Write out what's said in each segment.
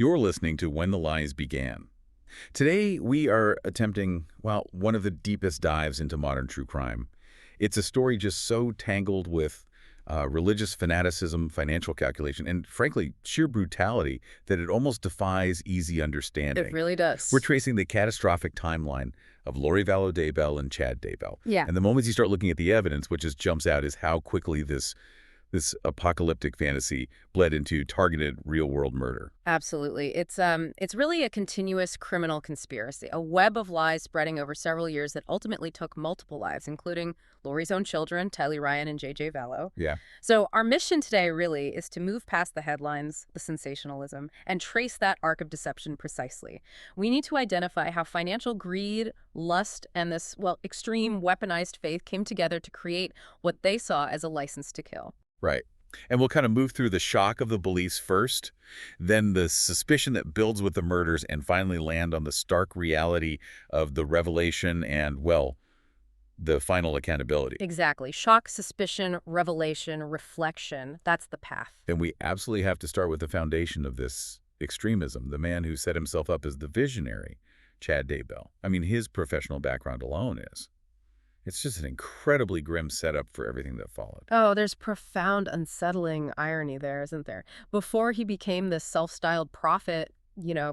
You're listening to When the Lies Began. Today, we are attempting, well, one of the deepest dives into modern true crime. It's a story just so tangled with religious fanaticism, financial calculation, and frankly, sheer brutality that it almost defies easy understanding. It really does. We're tracing the catastrophic timeline of Lori Vallow Daybell and Chad Daybell. Yeah. And the moment you start looking at the evidence, what just jumps out is how quickly this apocalyptic fantasy bled into targeted real-world murder. Absolutely. It's really a continuous criminal conspiracy, a web of lies spreading over several years that ultimately took multiple lives, including Lori's own children, Tylee Ryan and J.J. Vallow. Yeah. So our mission today really is to move past the headlines, the sensationalism, and trace that arc of deception precisely. We need to identify how financial greed, lust, and this, well, extreme weaponized faith came together to create what they saw as a license to kill. Right. And we'll kind of move through the shock of the beliefs first, then the suspicion that builds with the murders, and finally land on the stark reality of the revelation and, well, the final accountability. Exactly. Shock, suspicion, revelation, reflection. That's the path. And we absolutely have to start with the foundation of this extremism, the man who set himself up as the visionary, Chad Daybell. I mean, his professional background alone is. It's just an incredibly grim setup for everything that followed. Oh, there's profound, unsettling irony there, isn't there? Before he became this self-styled prophet,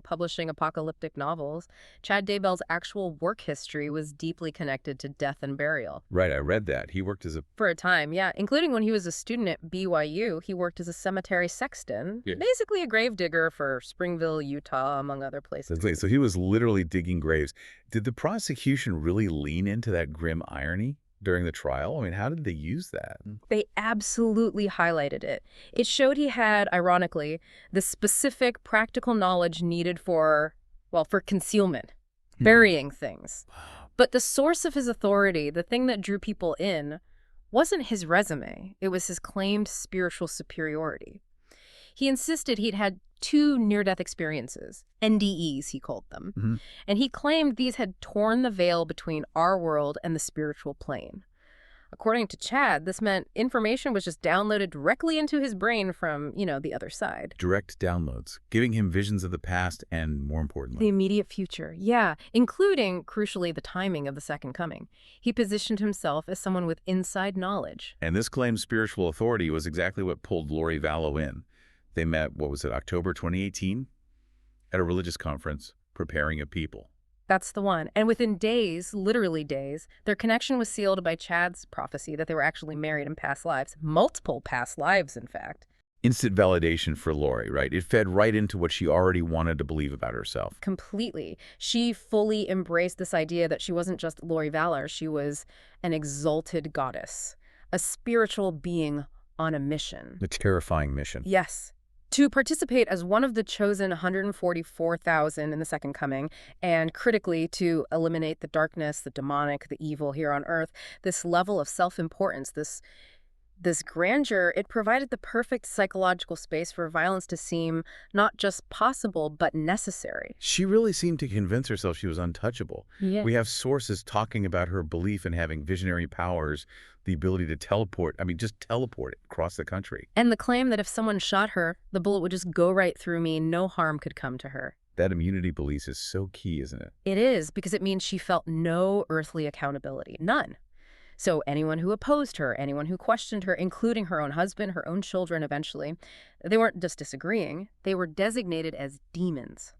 publishing apocalyptic novels, Chad Daybell's actual work history was deeply connected to death and burial. Right, I read that. He worked as a... For a time, yeah. Including when he was a student at BYU, he worked as a cemetery sexton, Yeah. basically a grave digger for Springville, Utah, among other places. So he was literally digging graves. Did the prosecution really lean into that grim irony during the trial? I mean, how did they use that? They absolutely highlighted it. It showed he had, ironically, the specific practical knowledge needed for concealment, burying things. But the source of his authority, the thing that drew people in, wasn't his resume. It was his claimed spiritual superiority. He insisted he'd had 2 near-death experiences, NDEs he called them, and he claimed these had torn the veil between our world and the spiritual plane. According to Chad, this meant information was just downloaded directly into his brain from, the other side. Direct downloads, giving him visions of the past and, more importantly, The immediate future, yeah, including, crucially, the timing of the second coming. He positioned himself as someone with inside knowledge. And this claimed spiritual authority was exactly what pulled Lori Vallow in. They met, October 2018? At a religious conference, preparing a people. That's the one. And within days, literally days, their connection was sealed by Chad's prophecy that they were actually married in past lives. Multiple past lives, in fact. Instant validation for Lori, right? It fed right into what she already wanted to believe about herself. Completely. She fully embraced this idea that she wasn't just Lori Vallow. She was an exalted goddess, a spiritual being on a mission. A terrifying mission. Yes. To participate as one of the chosen 144,000 in the Second Coming, and critically to eliminate the darkness, the demonic, the evil here on Earth, this level of self-importance, this grandeur, it provided the perfect psychological space for violence to seem not just possible, but necessary. She really seemed to convince herself she was untouchable. Yeah. We have sources talking about her belief in having visionary powers, the ability to teleport, just teleport it across the country. And the claim that if someone shot her, the bullet would just go right through me, no harm could come to her. That immunity belief is so key, isn't it? It is, because it means she felt no earthly accountability, none. So anyone who opposed her, anyone who questioned her, including her own husband, her own children eventually, they weren't just disagreeing, they were designated as demons,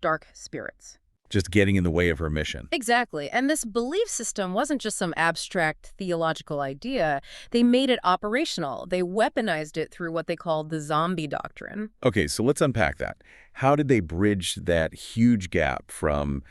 dark spirits. Just getting in the way of her mission. Exactly. And this belief system wasn't just some abstract theological idea. They made it operational. They weaponized it through what they called the zombie doctrine. Okay, so let's unpack that. How did they bridge that huge gap from,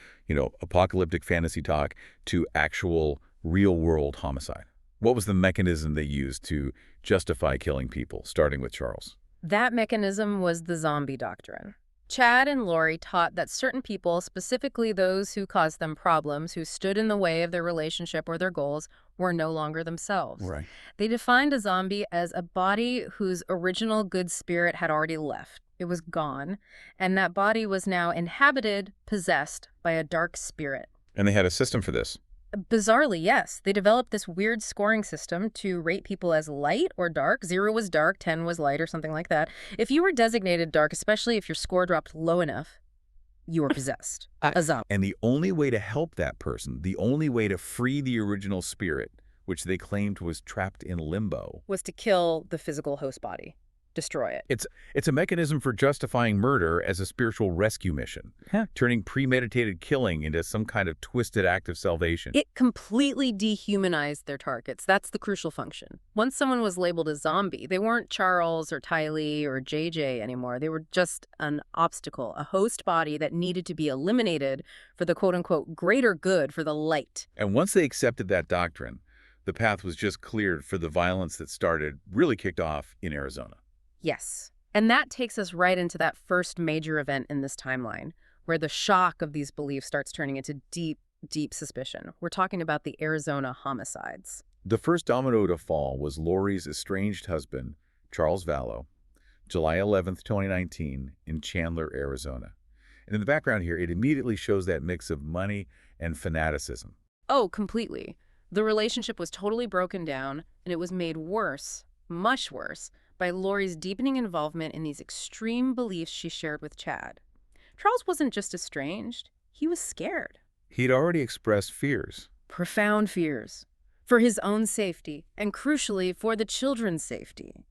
apocalyptic fantasy talk to actual real-world homicide? What was the mechanism they used to justify killing people, starting with Charles? That mechanism was the zombie doctrine. Chad and Lori taught that certain people, specifically those who caused them problems, who stood in the way of their relationship or their goals, were no longer themselves. Right. They defined a zombie as a body whose original good spirit had already left. It was gone, and that body was now inhabited, possessed by a dark spirit. And they had a system for this. Bizarrely, yes. They developed this weird scoring system to rate people as light or dark. 0 was dark, 10 was light, or something like that. If you were designated dark, especially if your score dropped low enough, you were possessed. A zombie. And the only way to help that person, the only way to free the original spirit, which they claimed was trapped in limbo, Was to kill the physical host body. Destroy it. It's a mechanism for justifying murder as a spiritual rescue mission, turning premeditated killing into some kind of twisted act of salvation. It completely dehumanized their targets. That's the crucial function. Once someone was labeled a zombie, they weren't Charles or Tylee or JJ anymore. They were just an obstacle, a host body that needed to be eliminated for the quote-unquote greater good, for the light. And once they accepted that doctrine, the path was just cleared for the violence that really kicked off in Arizona. Yes. And that takes us right into that first major event in this timeline, where the shock of these beliefs starts turning into deep, deep suspicion. We're talking about the Arizona homicides. The first domino to fall was Lori's estranged husband, Charles Vallow, July 11th, 2019, in Chandler, Arizona. And in the background here, it immediately shows that mix of money and fanaticism. Oh, completely. The relationship was totally broken down, and it was made worse, much worse, by Lori's deepening involvement in these extreme beliefs she shared with Chad. Charles wasn't just estranged, he was scared. He'd already expressed fears. Profound fears. For his own safety, and crucially, for the children's safety.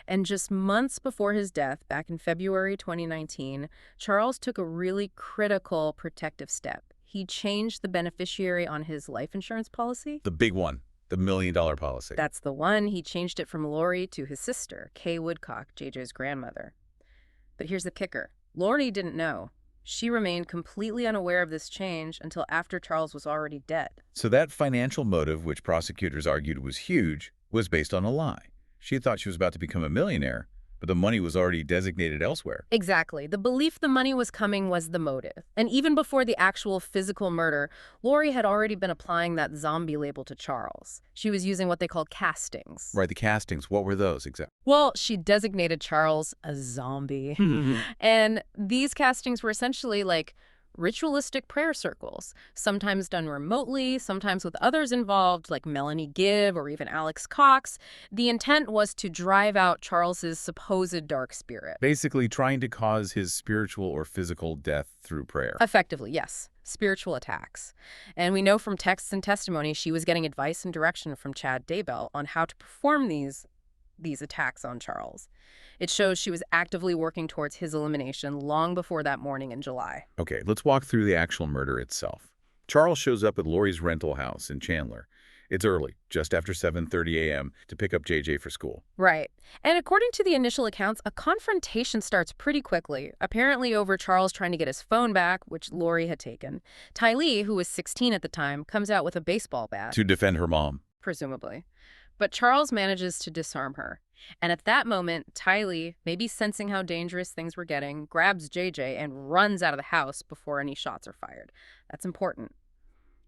And just months before his death, back in February 2019, Charles took a really critical protective step. He changed the beneficiary on his life insurance policy. The big one. The $1 million policy. That's the one. He changed it from Lori to his sister, Kay Woodcock, JJ's grandmother. But here's the kicker. Lori didn't know. She remained completely unaware of this change until after Charles was already dead. So that financial motive, which prosecutors argued was huge, was based on a lie. She thought she was about to become a millionaire, but the money was already designated elsewhere. Exactly. The belief the money was coming was the motive. And even before the actual physical murder, Lori had already been applying that zombie label to Charles. She was using what they called castings. Right, the castings. What were those exactly? Well, she designated Charles a zombie. And these castings were essentially like ritualistic prayer circles, sometimes done remotely, sometimes with others involved, like Melanie Gibb or even Alex Cox. The intent was to drive out Charles's supposed dark spirit. Basically trying to cause his spiritual or physical death through prayer. Effectively, yes. Spiritual attacks. And we know from texts and testimony she was getting advice and direction from Chad Daybell on how to perform these attacks on Charles. It shows she was actively working towards his elimination long before that morning in July. Okay, let's walk through the actual murder itself. Charles shows up at Lori's rental house in Chandler. It's early, just after 7:30 a.m., to pick up JJ for school. Right. And according to the initial accounts, a confrontation starts pretty quickly, apparently over Charles trying to get his phone back, which Lori had taken. Tylee, who was 16 at the time, comes out with a baseball bat. To defend her mom. Presumably. But Charles manages to disarm her. And at that moment, Tylee, maybe sensing how dangerous things were getting, grabs JJ and runs out of the house before any shots are fired. That's important.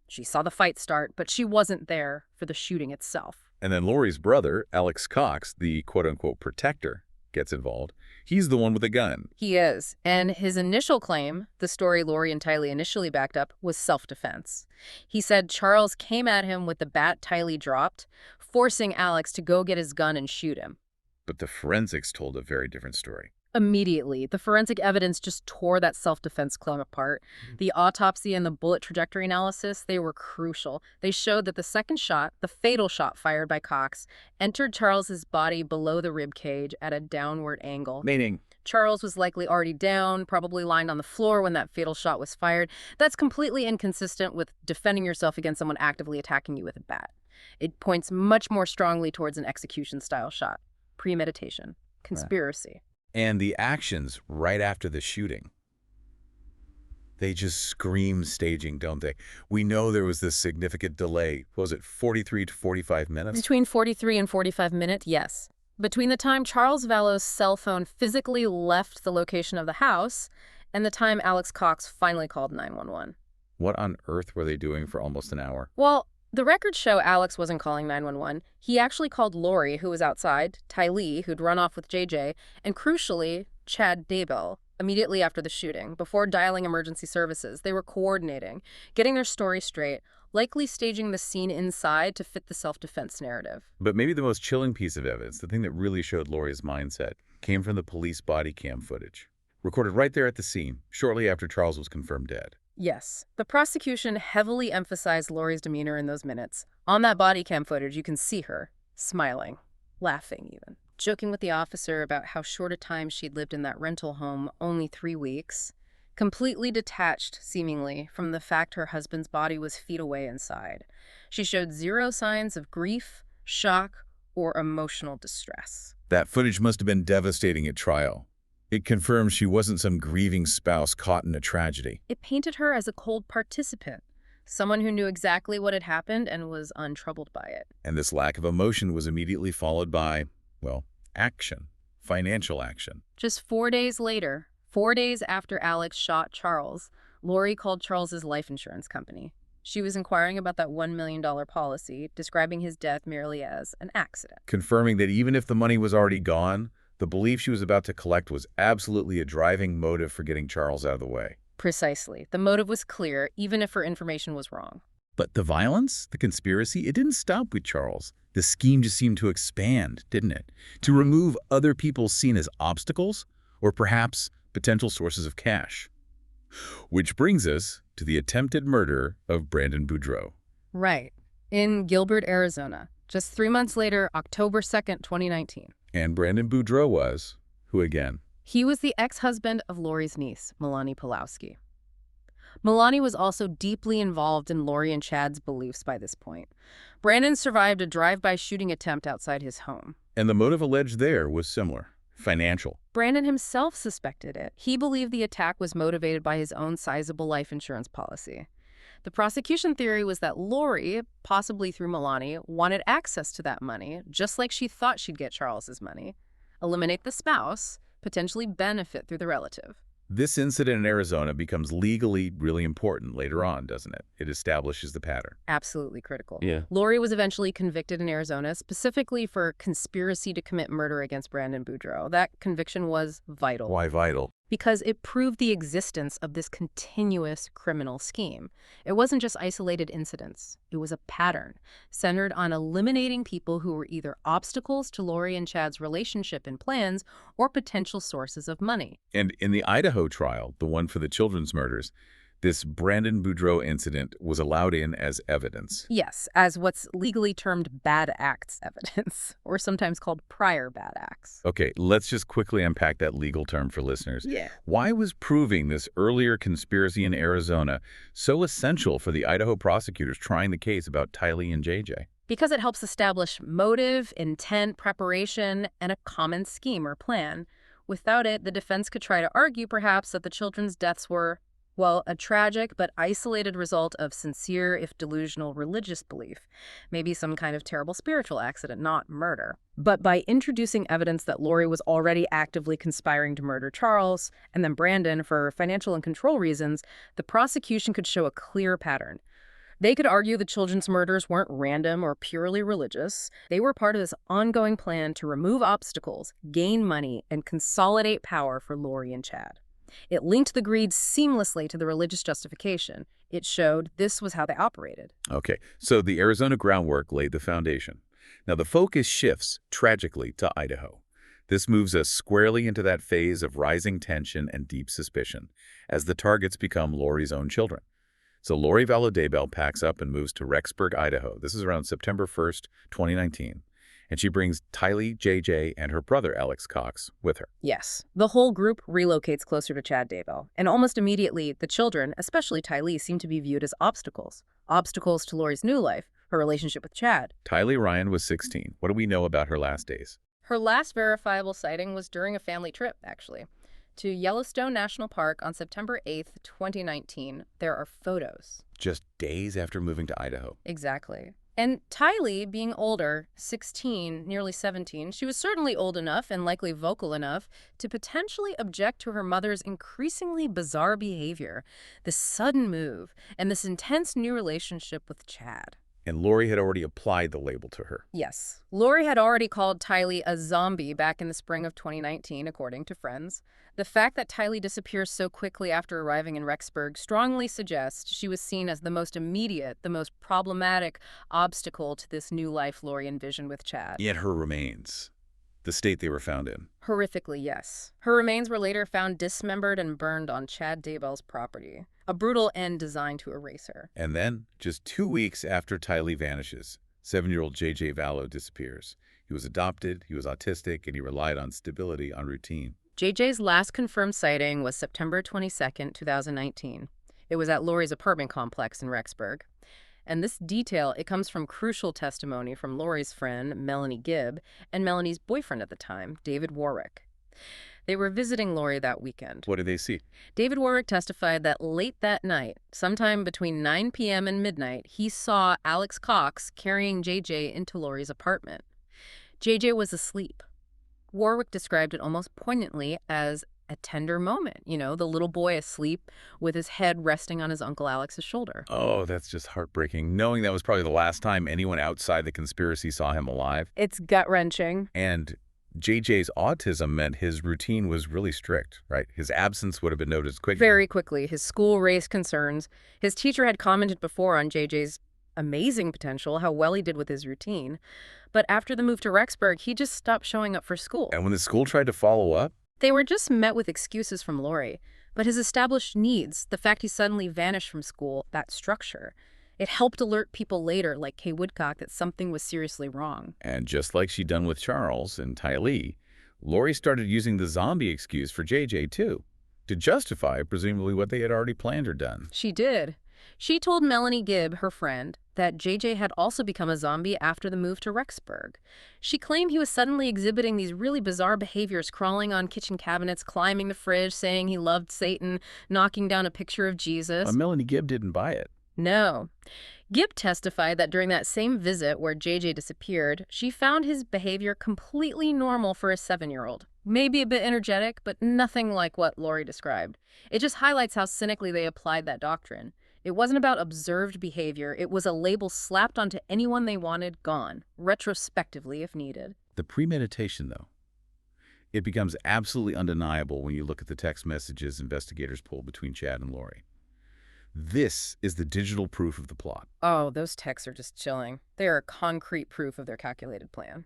She saw the fight start, but she wasn't there for the shooting itself. And then Lori's brother, Alex Cox, the quote-unquote protector, gets involved. He's the one with the gun. He is. And his initial claim, the story Lori and Tylee initially backed up, was self-defense. He said Charles came at him with the bat Tylee dropped, forcing Alex to go get his gun and shoot him. But the forensics told a very different story. Immediately, the forensic evidence just tore that self-defense claim apart. The autopsy and the bullet trajectory analysis, they were crucial. They showed that the second shot, the fatal shot fired by Cox, entered Charles's body below the rib cage at a downward angle. Meaning? Charles was likely already down, probably lying on the floor when that fatal shot was fired. That's completely inconsistent with defending yourself against someone actively attacking you with a bat. It points much more strongly towards an execution-style shot. Premeditation. Conspiracy. Right. And the actions right after the shooting, they just scream staging, don't they? We know there was this significant delay. What was it, 43 to 45 minutes? Between 43 and 45 minutes, yes. Between the time Charles Vallow's cell phone physically left the location of the house and the time Alex Cox finally called 911. What on earth were they doing for almost an hour? Well, the records show Alex wasn't calling 911. He actually called Lori, who was outside, Tylee, who'd run off with JJ, and crucially, Chad Daybell, immediately after the shooting. Before dialing emergency services, they were coordinating, getting their story straight. likely staging the scene inside to fit the self-defense narrative. But maybe the most chilling piece of evidence, the thing that really showed Lori's mindset, came from the police body cam footage, recorded right there at the scene, shortly after Charles was confirmed dead. Yes, the prosecution heavily emphasized Lori's demeanor in those minutes. On that body cam footage, you can see her smiling, laughing even, joking with the officer about how short a time she'd lived in that rental home, only 3 weeks, completely detached, seemingly, from the fact her husband's body was feet away inside. She showed zero signs of grief, shock, or emotional distress. That footage must have been devastating at trial. It confirms she wasn't some grieving spouse caught in a tragedy. It painted her as a cold participant, someone who knew exactly what had happened and was untroubled by it. And this lack of emotion was immediately followed by, well, action, financial action. Just 4 days later, 4 days after Alex shot Charles, Lori called Charles's life insurance company. She was inquiring about that $1 million policy, describing his death merely as an accident. Confirming that even if the money was already gone, the belief she was about to collect was absolutely a driving motive for getting Charles out of the way. Precisely. The motive was clear, even if her information was wrong. But the violence, the conspiracy, it didn't stop with Charles. The scheme just seemed to expand, didn't it? To remove other people seen as obstacles, or perhaps potential sources of cash. Which brings us to the attempted murder of Brandon Boudreaux. Right. In Gilbert, Arizona. Just 3 months later, October 2nd, 2019. And Brandon Boudreaux was, who again? He was the ex-husband of Lori's niece, Melanie Pulowski. Melanie was also deeply involved in Lori and Chad's beliefs by this point. Brandon survived a drive-by shooting attempt outside his home. And the motive alleged there was similar, financial. Brandon himself suspected it. He believed the attack was motivated by his own sizable life insurance policy. The prosecution theory was that Lori, possibly through Melanie, wanted access to that money, just like she thought she'd get Charles's money, eliminate the spouse, potentially benefit through the relative. This incident in Arizona becomes legally really important later on, doesn't it? It establishes the pattern. Absolutely critical. Yeah. Lori was eventually convicted in Arizona, specifically for conspiracy to commit murder against Brandon Boudreaux. That conviction was vital. Why vital? Because it proved the existence of this continuous criminal scheme. It wasn't just isolated incidents. It was a pattern centered on eliminating people who were either obstacles to Lori and Chad's relationship and plans or potential sources of money. And in the Idaho trial, the one for the children's murders, this Brandon Boudreaux incident was allowed in as evidence. Yes, as what's legally termed bad acts evidence, or sometimes called prior bad acts. Okay, let's just quickly unpack that legal term for listeners. Yeah. Why was proving this earlier conspiracy in Arizona so essential for the Idaho prosecutors trying the case about Tylee and JJ? Because it helps establish motive, intent, preparation, and a common scheme or plan. Without it, the defense could try to argue, perhaps, that the children's deaths were, well, a tragic but isolated result of sincere, if delusional, religious belief. Maybe some kind of terrible spiritual accident, not murder. But by introducing evidence that Lori was already actively conspiring to murder Charles, and then Brandon for financial and control reasons, the prosecution could show a clear pattern. They could argue the children's murders weren't random or purely religious. They were part of this ongoing plan to remove obstacles, gain money, and consolidate power for Lori and Chad. It linked the greed seamlessly to the religious justification. It showed this was how they operated. Okay, so the Arizona groundwork laid the foundation. Now the focus shifts, tragically, to Idaho. This moves us squarely into that phase of rising tension and deep suspicion, as the targets become Lori's own children. So Lori Vallow Daybell packs up and moves to Rexburg, Idaho. This is around September 1st, 2019. And she brings Tylee, JJ, and her brother, Alex Cox, with her. Yes. The whole group relocates closer to Chad Daybell. And almost immediately, the children, especially Tylee, seem to be viewed as obstacles. Obstacles to Lori's new life, her relationship with Chad. Tylee Ryan was 16. What do we know about her last days? Her last verifiable sighting was during a family trip, actually, to Yellowstone National Park on September 8th, 2019. There are photos. Just days after moving to Idaho. Exactly. And Tylee, being older, 16, nearly 17, she was certainly old enough and likely vocal enough to potentially object to her mother's increasingly bizarre behavior, this sudden move, and this intense new relationship with Chad. And Lori had already applied the label to her. Yes. Lori had already called Tylee a zombie back in the spring of 2019, according to friends. The fact that Tylee disappears so quickly after arriving in Rexburg strongly suggests she was seen as the most immediate, the most problematic obstacle to this new life Lori envisioned with Chad. Yet her remains, the state they were found in. Horrifically, yes. Her remains were later found dismembered and burned on Chad Daybell's property, a brutal end designed to erase her. And then, just 2 weeks after Tylee vanishes, 7-year-old J.J. Vallow disappears. He was adopted, he was autistic, and he relied on stability, on routine. JJ's last confirmed sighting was September 22, 2019. It was at Lori's apartment complex in Rexburg. And this detail, it comes from crucial testimony from Lori's friend, Melanie Gibb, and Melanie's boyfriend at the time, David Warwick. They were visiting Lori that weekend. What did they see? David Warwick testified that late that night, sometime between 9 p.m. and midnight, he saw Alex Cox carrying JJ into Lori's apartment. JJ was asleep. Warwick described it almost poignantly as a tender moment. You know, the little boy asleep with his head resting on his Uncle Alex's shoulder. Oh, that's just heartbreaking, knowing that was probably the last time anyone outside the conspiracy saw him alive. It's gut-wrenching. And JJ's autism meant his routine was really strict, right? His absence would have been noticed quickly. Very quickly. His school raised concerns. His teacher had commented before on JJ's amazing potential, how well he did with his routine. But after the move to Rexburg, he just stopped showing up for school. And when the school tried to follow up? They were just met with excuses from Lori. But his established needs, the fact he suddenly vanished from school, that structure, it helped alert people later, like Kay Woodcock, that something was seriously wrong. And just like she'd done with Charles and Tylee, Lori started using the zombie excuse for JJ, too, to justify, presumably, what they had already planned or done. She did. She told Melanie Gibb, her friend, that JJ had also become a zombie after the move to Rexburg. She claimed he was suddenly exhibiting these really bizarre behaviors, crawling on kitchen cabinets, climbing the fridge, saying he loved Satan, knocking down a picture of Jesus. Melanie Gibb didn't buy it. No. Gibb testified that during that same visit where JJ disappeared, she found his behavior completely normal for a 7-year-old. Maybe a bit energetic, but nothing like what Lori described. It just highlights how cynically they applied that doctrine. It wasn't about observed behavior. It was a label slapped onto anyone they wanted gone, retrospectively if needed. The premeditation, though, it becomes absolutely undeniable when you look at the text messages investigators pulled between Chad and Lori. This is the digital proof of the plot. Oh, those texts are just chilling. They are concrete proof of their calculated plan.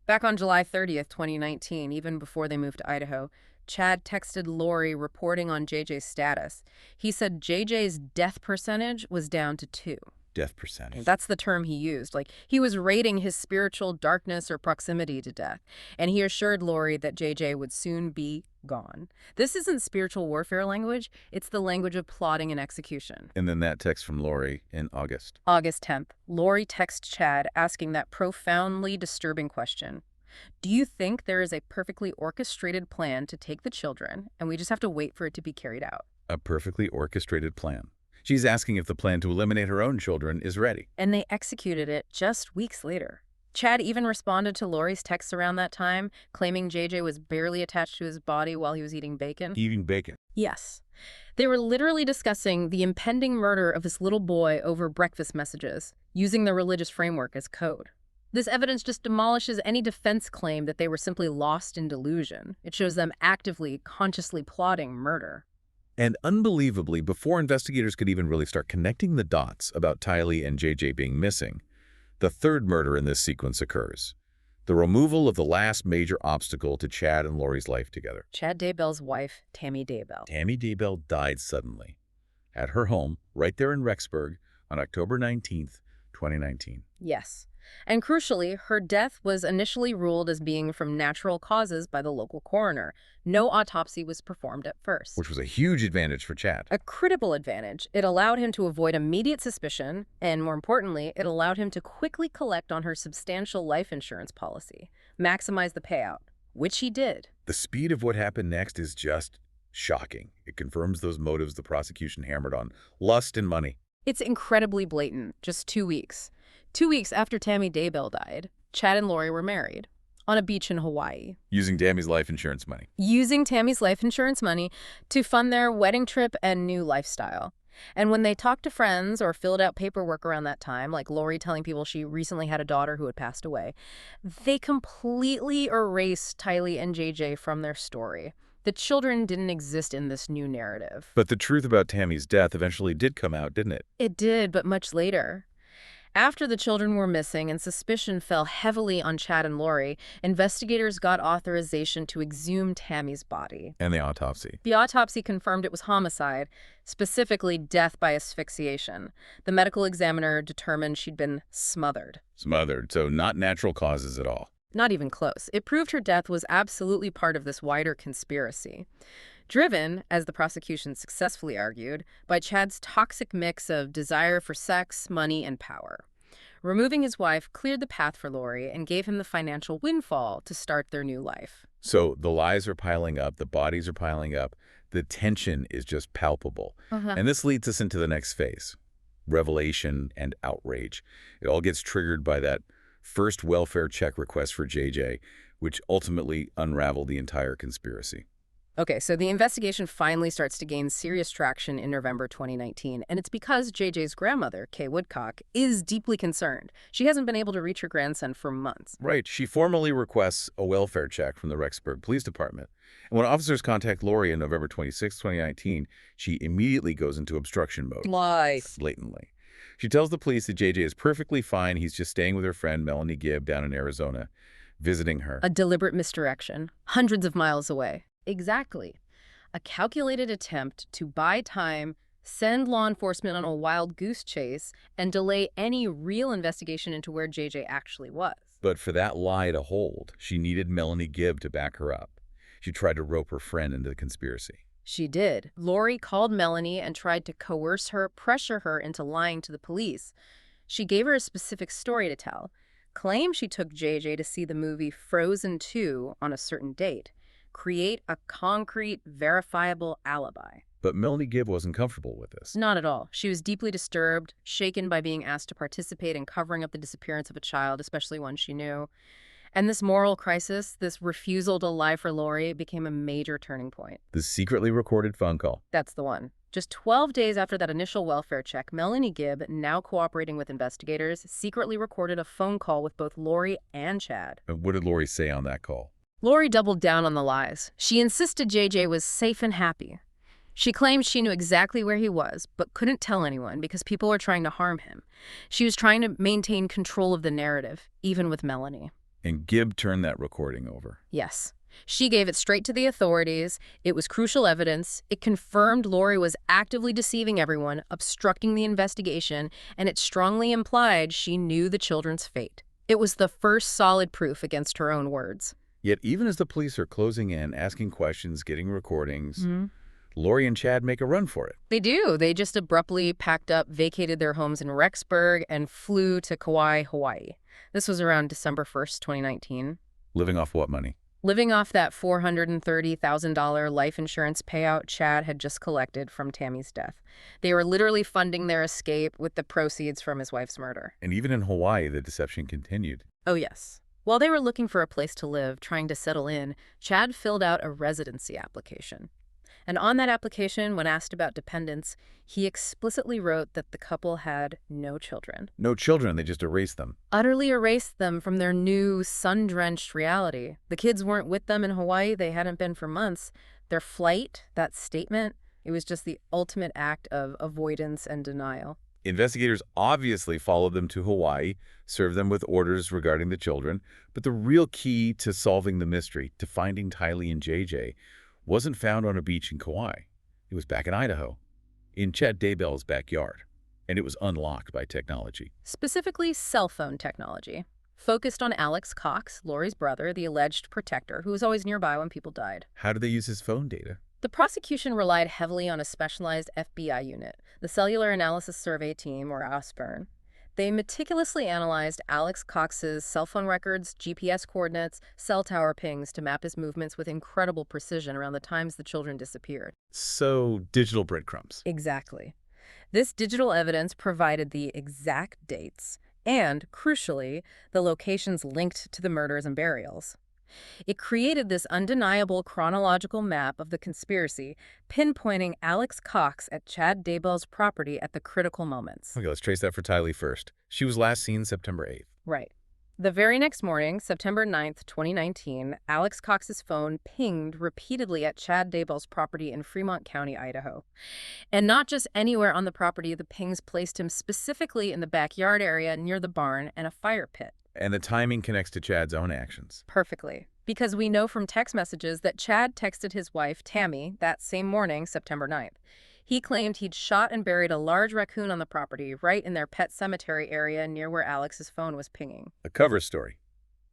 Back on July 30th, 2019, even before they moved to Idaho, Chad texted Lori reporting on JJ's status. He said JJ's death percentage was down to 2. Death percentage. That's the term he used. Like, he was rating his spiritual darkness or proximity to death. And he assured Lori that JJ would soon be gone. This isn't spiritual warfare language. It's the language of plotting and execution. And then that text from Lori in August. August 10th, Lori texts Chad asking that profoundly disturbing question. Do you think there is a perfectly orchestrated plan to take the children, and we just have to wait for it to be carried out? A perfectly orchestrated plan. She's asking if the plan to eliminate her own children is ready. And they executed it just weeks later. Chad even responded to Lori's texts around that time, claiming JJ was barely attached to his body while he was eating bacon. Eating bacon. Yes. They were literally discussing the impending murder of this little boy over breakfast messages, using the religious framework as code. This evidence just demolishes any defense claim that they were simply lost in delusion. It shows them actively, consciously plotting murder. And unbelievably, before investigators could even really start connecting the dots about Tylee and JJ being missing, the third murder in this sequence occurs. The removal of the last major obstacle to Chad and Lori's life together. Chad Daybell's wife, Tammy Daybell. Tammy Daybell died suddenly at her home right there in Rexburg on October 19th, 2019. Yes. And crucially, her death was initially ruled as being from natural causes by the local coroner. No autopsy was performed at first. Which was a huge advantage for Chad. A critical advantage. It allowed him to avoid immediate suspicion, and more importantly, it allowed him to quickly collect on her substantial life insurance policy, maximize the payout, which he did. The speed of what happened next is just shocking. It confirms those motives the prosecution hammered on: lust and money. It's incredibly blatant. Just 2 weeks. 2 weeks after Tammy Daybell died, Chad and Lori were married on a beach in Hawaii. Using Tammy's life insurance money. Using Tammy's life insurance money to fund their wedding trip and new lifestyle. And when they talked to friends or filled out paperwork around that time, like Lori telling people she recently had a daughter who had passed away, they completely erased Tylee and JJ from their story. The children didn't exist in this new narrative. But the truth about Tammy's death eventually did come out, didn't it? It did, but much later. After the children were missing and suspicion fell heavily on Chad and Lori, investigators got authorization to exhume Tammy's body. And the autopsy. The autopsy confirmed it was homicide, specifically death by asphyxiation. The medical examiner determined she'd been smothered. Smothered, so not natural causes at all. Not even close. It proved her death was absolutely part of this wider conspiracy. Driven, as the prosecution successfully argued, by Chad's toxic mix of desire for sex, money, and power. Removing his wife cleared the path for Lori and gave him the financial windfall to start their new life. So the lies are piling up, the bodies are piling up, the tension is just palpable. And this leads us into the next phase, revelation and outrage. It all gets triggered by that first welfare check request for JJ, which ultimately unraveled the entire conspiracy. Okay, so the investigation finally starts to gain serious traction in November 2019, and it's because JJ's grandmother, Kay Woodcock, is deeply concerned. She hasn't been able to reach her grandson for months. Right. She formally requests a welfare check from the Rexburg Police Department. And when officers contact Lori on November 26, 2019, she immediately goes into obstruction mode. Lies. Blatantly. She tells the police that JJ is perfectly fine. He's just staying with her friend, Melanie Gibb, down in Arizona, visiting her. A deliberate misdirection, hundreds of miles away. Exactly. A calculated attempt to buy time, send law enforcement on a wild goose chase, and delay any real investigation into where JJ actually was. But for that lie to hold, she needed Melanie Gibb to back her up. She tried to rope her friend into the conspiracy. She did. Lori called Melanie and tried to coerce her, pressure her into lying to the police. She gave her a specific story to tell, claimed she took JJ to see the movie Frozen 2 on a certain date. Create a concrete, verifiable alibi. But Melanie Gibb wasn't comfortable with this. Not at all. She was deeply disturbed, shaken by being asked to participate in covering up the disappearance of a child, especially one she knew. And this moral crisis, this refusal to lie for Lori, became a major turning point. The secretly recorded phone call. That's the one. Just 12 days after that initial welfare check, Melanie Gibb, now cooperating with investigators, secretly recorded a phone call with both Lori and Chad. And what did Lori say on that call? Lori doubled down on the lies. She insisted JJ was safe and happy. She claimed she knew exactly where he was, but couldn't tell anyone because people were trying to harm him. She was trying to maintain control of the narrative, even with Melanie. And Gibb turned that recording over. Yes. She gave it straight to the authorities. It was crucial evidence. It confirmed Lori was actively deceiving everyone, obstructing the investigation, and it strongly implied she knew the children's fate. It was the first solid proof against her own words. Yet even as the police are closing in, asking questions, getting recordings, Lori and Chad make a run for it. They do. They just abruptly packed up, vacated their homes in Rexburg, and flew to Kauai, Hawaii. This was around December 1st, 2019. Living off what money? Living off that $430,000 life insurance payout Chad had just collected from Tammy's death. They were literally funding their escape with the proceeds from his wife's murder. And even in Hawaii, the deception continued. Oh, yes. While they were looking for a place to live, trying to settle in, Chad filled out a residency application. And on that application, when asked about dependents, he explicitly wrote that the couple had no children. No children, they just erased them. Utterly erased them from their new, sun-drenched reality. The kids weren't with them in Hawaii. They hadn't been for months. Their flight, that statement, it was just the ultimate act of avoidance and denial. Investigators obviously followed them to Hawaii, served them with orders regarding the children, but the real key to solving the mystery, to finding Tylee and JJ, wasn't found on a beach in Kauai. It was back in Idaho, in Chad Daybell's backyard, and it was unlocked by technology. Specifically, cell phone technology. Focused on Alex Cox, Lori's brother, the alleged protector, who was always nearby when people died. How did they use his phone data? The prosecution relied heavily on a specialized FBI unit, the Cellular Analysis Survey Team, or ASPERN. They meticulously analyzed Alex Cox's cell phone records, GPS coordinates, cell tower pings to map his movements with incredible precision around the times the children disappeared. So, digital breadcrumbs. Exactly. This digital evidence provided the exact dates and, crucially, the locations linked to the murders and burials. It created this undeniable chronological map of the conspiracy, pinpointing Alex Cox at Chad Daybell's property at the critical moments. Okay, let's trace that for Tylee first. She was last seen September 8th. Right. The very next morning, September 9th, 2019, Alex Cox's phone pinged repeatedly at Chad Daybell's property in Fremont County, Idaho. And not just anywhere on the property, the pings placed him specifically in the backyard area near the barn and a fire pit. And the timing connects to Chad's own actions. Perfectly. Because we know from text messages that Chad texted his wife, Tammy, that same morning, September 9th. He claimed he'd shot and buried a large raccoon on the property, right in their pet cemetery area near where Alex's phone was pinging. A cover story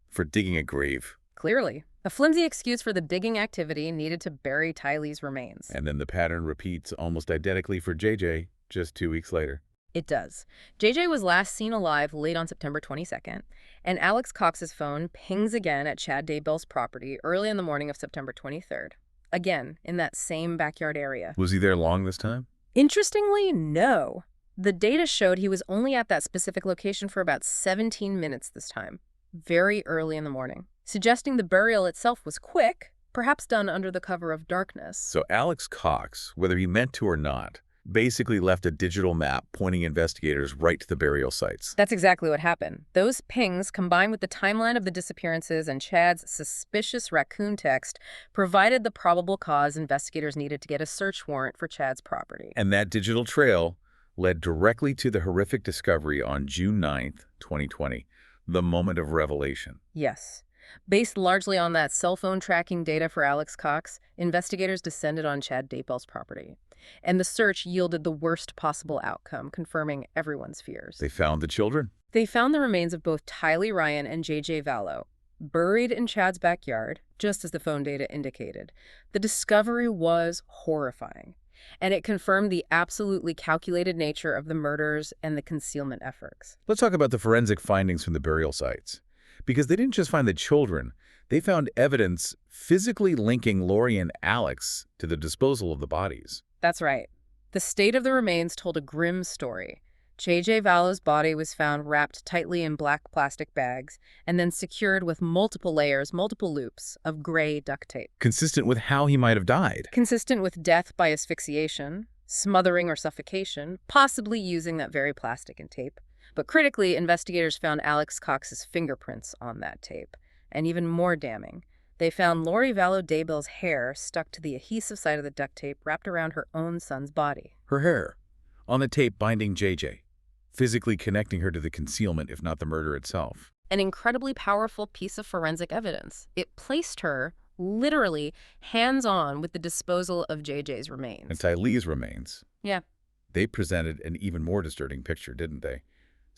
for digging a grave. Clearly, a flimsy excuse for the digging activity needed to bury Tylee's remains. And then the pattern repeats almost identically for JJ just 2 weeks later. It does. JJ was last seen alive late on September 22nd, and Alex Cox's phone pings again at Chad Daybell's property early in the morning of September 23rd. Again, in that same backyard area. Was he there long this time? Interestingly, no. The data showed he was only at that specific location for about 17 minutes this time, very early in the morning, suggesting the burial itself was quick, perhaps done under the cover of darkness. So Alex Cox, whether he meant to or not, basically left a digital map pointing investigators right to the burial sites. That's exactly what happened. Those pings, combined with the timeline of the disappearances and Chad's suspicious raccoon text, provided the probable cause investigators needed to get a search warrant for Chad's property. And that digital trail led directly to the horrific discovery on June 9th, 2020, the moment of revelation. Yes. Based largely on that cell phone tracking data for Alex Cox, investigators descended on Chad Daybell's property. And the search yielded the worst possible outcome, confirming everyone's fears. They found the children. They found the remains of both Tylee Ryan and JJ Vallow, buried in Chad's backyard, just as the phone data indicated. The discovery was horrifying, and it confirmed the absolutely calculated nature of the murders and the concealment efforts. Let's talk about the forensic findings from the burial sites. Because they didn't just find the children, they found evidence physically linking Lori and Alex to the disposal of the bodies. That's right. The state of the remains told a grim story. JJ Vallow's body was found wrapped tightly in black plastic bags and then secured with multiple layers, multiple loops of gray duct tape. Consistent with how he might have died. Consistent with death by asphyxiation, smothering or suffocation, possibly using that very plastic and tape. But critically, investigators found Alex Cox's fingerprints on that tape. And even more damning, they found Lori Vallow Daybell's hair stuck to the adhesive side of the duct tape wrapped around her own son's body. Her hair, on the tape binding JJ, physically connecting her to the concealment, if not the murder itself. An incredibly powerful piece of forensic evidence. It placed her, literally, hands-on with the disposal of JJ's remains. And Tylee's remains. Yeah. They presented an even more disturbing picture, didn't they?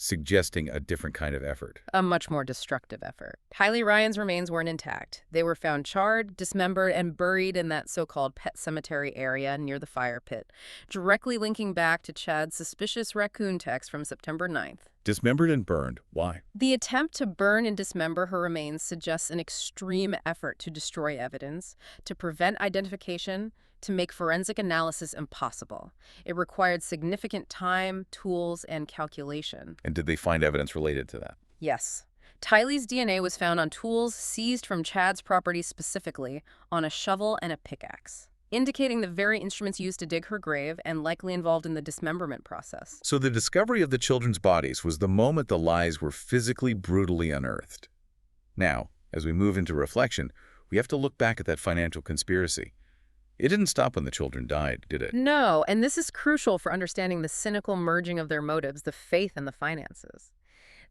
Suggesting a different kind of effort. A much more destructive effort. Tylee Ryan's remains weren't intact. They were found charred, dismembered, and buried in that so-called pet cemetery area near the fire pit, directly linking back to Chad's suspicious raccoon text from September 9th. Dismembered and burned. Why? The attempt to burn and dismember her remains suggests an extreme effort to destroy evidence, to prevent identification, to make forensic analysis impossible. It required significant time, tools, and calculation. And did they find evidence related to that? Yes. Tylee's DNA was found on tools seized from Chad's property, specifically on a shovel and a pickaxe, indicating the very instruments used to dig her grave and likely involved in the dismemberment process. So the discovery of the children's bodies was the moment the lies were physically, brutally unearthed. Now, as we move into reflection, we have to look back at that financial conspiracy. It didn't stop when the children died, did it? No, and this is crucial for understanding the cynical merging of their motives, the faith and the finances.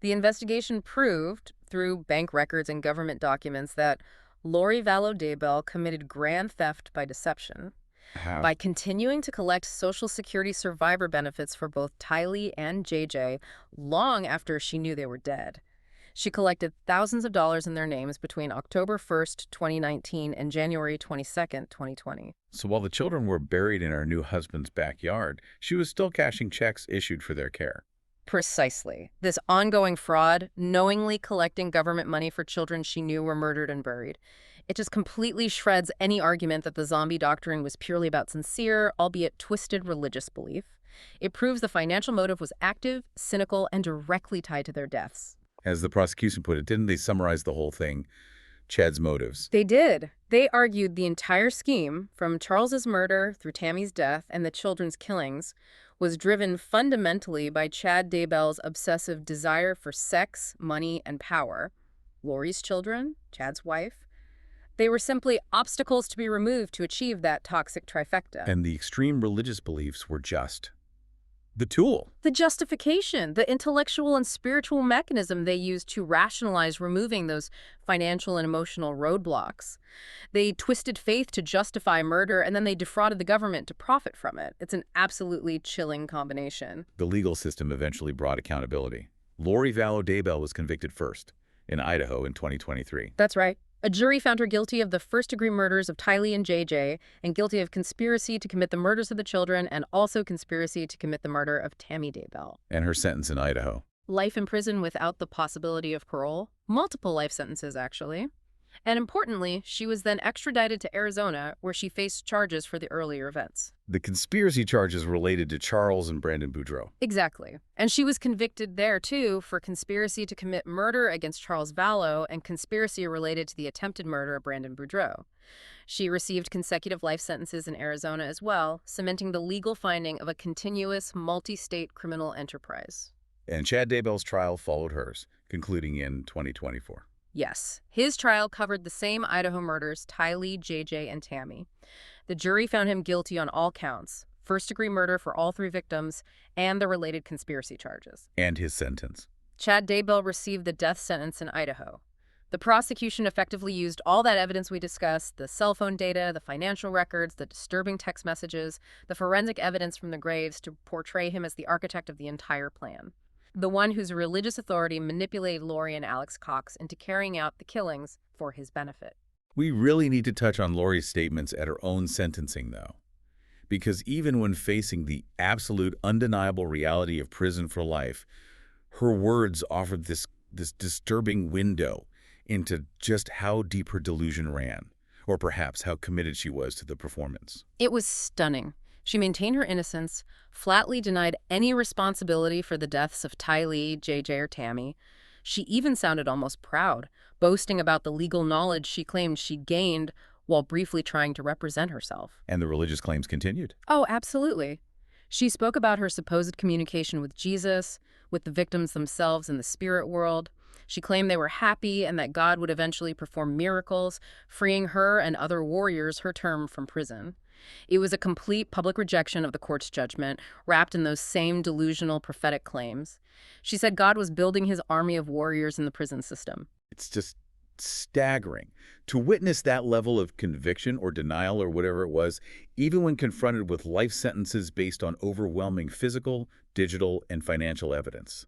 The investigation proved, through bank records and government documents, that Lori Vallow Daybell committed grand theft by deception. How? By continuing to collect Social Security survivor benefits for both Tylee and JJ long after she knew they were dead. She collected thousands of dollars in their names between October 1st, 2019 and January 22nd, 2020. So while the children were buried in her new husband's backyard, she was still cashing checks issued for their care. Precisely. This ongoing fraud, knowingly collecting government money for children she knew were murdered and buried. It just completely shreds any argument that the zombie doctrine was purely about sincere, albeit twisted religious belief. It proves the financial motive was active, cynical, and directly tied to their deaths. As the prosecution put it, didn't they summarize the whole thing? Chad's motives. They did. They argued the entire scheme, from Charles's murder through Tammy's death and the children's killings, was driven fundamentally by Chad Daybell's obsessive desire for sex, money, and power. Lori's children, Chad's wife, they were simply obstacles to be removed to achieve that toxic trifecta. And the extreme religious beliefs were just the tool. The justification, the intellectual and spiritual mechanism they used to rationalize removing those financial and emotional roadblocks. They twisted faith to justify murder, and then they defrauded the government to profit from it. It's an absolutely chilling combination. The legal system eventually brought accountability. Lori Vallow Daybell was convicted first in Idaho in 2023. That's right. A jury found her guilty of the first-degree murders of Tylee and JJ, and guilty of conspiracy to commit the murders of the children, and also conspiracy to commit the murder of Tammy Daybell. And her sentence in Idaho. Life in prison without the possibility of parole. Multiple life sentences, actually. And importantly, she was then extradited to Arizona, where she faced charges for the earlier events. The conspiracy charges related to Charles and Brandon Boudreaux. Exactly. And she was convicted there, too, for conspiracy to commit murder against Charles Vallow and conspiracy related to the attempted murder of Brandon Boudreaux. She received consecutive life sentences in Arizona as well, cementing the legal finding of a continuous, multi-state criminal enterprise. And Chad Daybell's trial followed hers, concluding in 2024. Yes, his trial covered the same Idaho murders, Tylee, JJ, and Tammy. The jury found him guilty on all counts, first-degree murder for all three victims, and the related conspiracy charges. And his sentence. Chad Daybell received the death sentence in Idaho. The prosecution effectively used all that evidence we discussed, the cell phone data, the financial records, the disturbing text messages, the forensic evidence from the graves to portray him as the architect of the entire plan. The one whose religious authority manipulated Lori and Alex Cox into carrying out the killings for his benefit. We really need to touch on Lori's statements at her own sentencing, though. Because even when facing the absolute undeniable reality of prison for life, her words offered this disturbing window into just how deep her delusion ran, or perhaps how committed she was to the performance. It was stunning. She maintained her innocence, flatly denied any responsibility for the deaths of Tylee, JJ, or Tammy. She even sounded almost proud, boasting about the legal knowledge she claimed she'd gained while briefly trying to represent herself. And the religious claims continued. Oh, absolutely. She spoke about her supposed communication with Jesus, with the victims themselves in the spirit world. She claimed they were happy and that God would eventually perform miracles, freeing her and other warriors her term from prison. It was a complete public rejection of the court's judgment, wrapped in those same delusional prophetic claims. She said God was building his army of warriors in the prison system. It's just staggering to witness that level of conviction or denial or whatever it was, even when confronted with life sentences based on overwhelming physical, digital, and financial evidence.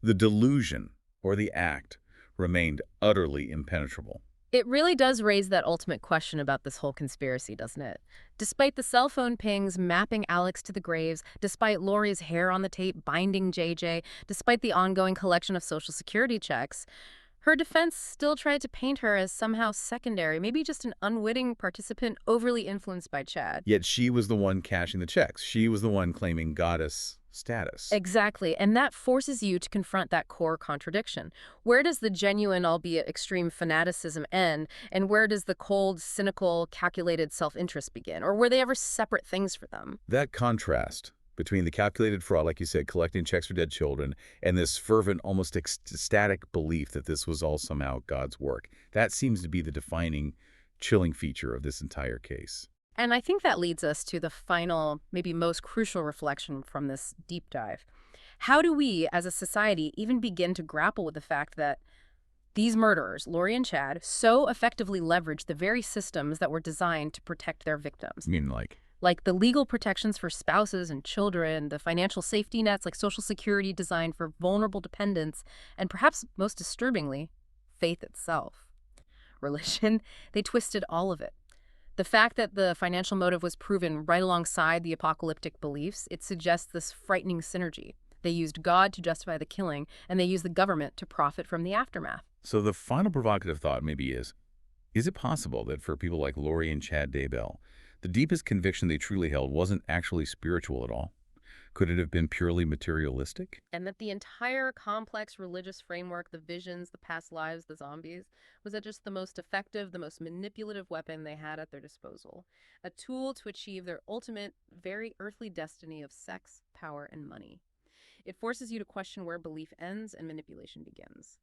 The delusion, or the act, remained utterly impenetrable. It really does raise that ultimate question about this whole conspiracy, doesn't it? Despite the cell phone pings mapping Alex to the graves, despite Lori's hair on the tape binding JJ, despite the ongoing collection of Social Security checks, her defense still tried to paint her as somehow secondary, maybe just an unwitting participant overly influenced by Chad. Yet she was the one cashing the checks. She was the one claiming goddess status. Exactly, and that forces you to confront that core contradiction. Where does the genuine, albeit extreme, fanaticism end, and where does the cold, cynical, calculated self-interest begin? Or were they ever separate things for them? That contrast between the calculated fraud, like you said, collecting checks for dead children, and this fervent, almost ecstatic belief that this was all somehow God's work, that seems to be the defining, chilling feature of this entire case. And I think that leads us to the final, maybe most crucial reflection from this deep dive. How do we, as a society, even begin to grapple with the fact that these murderers, Lori and Chad, so effectively leveraged the very systems that were designed to protect their victims? I mean, like the legal protections for spouses and children, the financial safety nets like Social Security designed for vulnerable dependents, and perhaps most disturbingly, faith itself. Religion, they twisted all of it. The fact that the financial motive was proven right alongside the apocalyptic beliefs, it suggests this frightening synergy. They used God to justify the killing, and they used the government to profit from the aftermath. So the final provocative thought maybe is it possible that for people like Lori and Chad Daybell, the deepest conviction they truly held wasn't actually spiritual at all? Could it have been purely materialistic? And that the entire complex religious framework, the visions, the past lives, the zombies, was that just the most effective, the most manipulative weapon they had at their disposal. A tool to achieve their ultimate, very earthly destiny of sex, power, and money. It forces you to question where belief ends and manipulation begins.